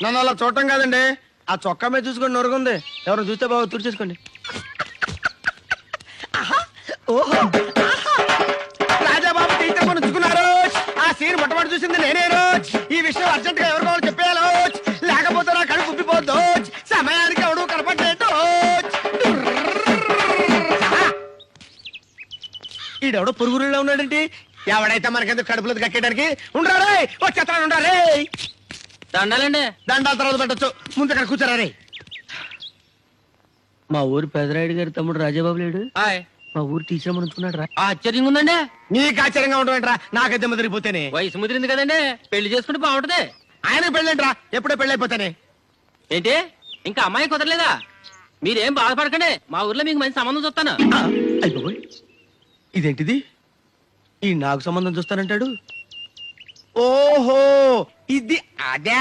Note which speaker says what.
Speaker 1: నన్ను అలా చూడటం కాదండి, ఆ చొక్కా మీద చూసుకోండి, నొరుగుంది. ఎవరు చూస్తే బాగా తుడిచేసుకోండి. ఓహో, రాజాబాబు టీచర్ మనం ఉంచుకున్నారు. ఆ సీన్ మొట్టమొదటి చూసింది నేనే రోజ్. ఈ విషయం అర్జెంట్ గా ఎవరు కావాలి చెప్పేయాలి, లేకపోతే నా కడుపు ఉబ్బిపోద్దు. సమయానికి ఎవడు కనపడలేదు. ఈడెవడో పొరుగురులో ఉన్నాడంటే ఎవడైతే మనకెందుకు కడుపులో కట్టడానికి ఉండాలి. వచ్చేస్తాను ఉండాలి.
Speaker 2: దండాలండి.
Speaker 1: దండాల తర్వాత పెట్టచ్చు, ముందు అక్కడ కూర్చోరా రే. మా ఊరు పెదరాయుడు గారి తమ్ముడు రాజాబాబు లేడు. మా ఊరు టీచర్ మనం ఉంచుకున్నాడు రా.
Speaker 2: ఆశ్చర్యంగా ఉందండి.
Speaker 1: నీకు ఆశ్చర్యంగా ఉండమంటరా, నాకైతే ముదిరిపోతేనే.
Speaker 2: వయసు ముదిరింది కదండి, పెళ్లి చేసుకుంటే బాగుంటది.
Speaker 1: ఆయన పెళ్ళంటరా, ఎప్పుడో పెళ్ళైపోతానే.
Speaker 2: ఏంటి ఇంకా అమ్మాయి కుదరలేదా? మీరేం బాధపడకండి, మా ఊర్లో మీకు మంచి సంబంధం చూస్తాను.
Speaker 1: అయిపోయి ఇదేంటిది, ఈ నాకు సంబంధం చూస్తానంటాడు. ఓహో, ఇది అదే.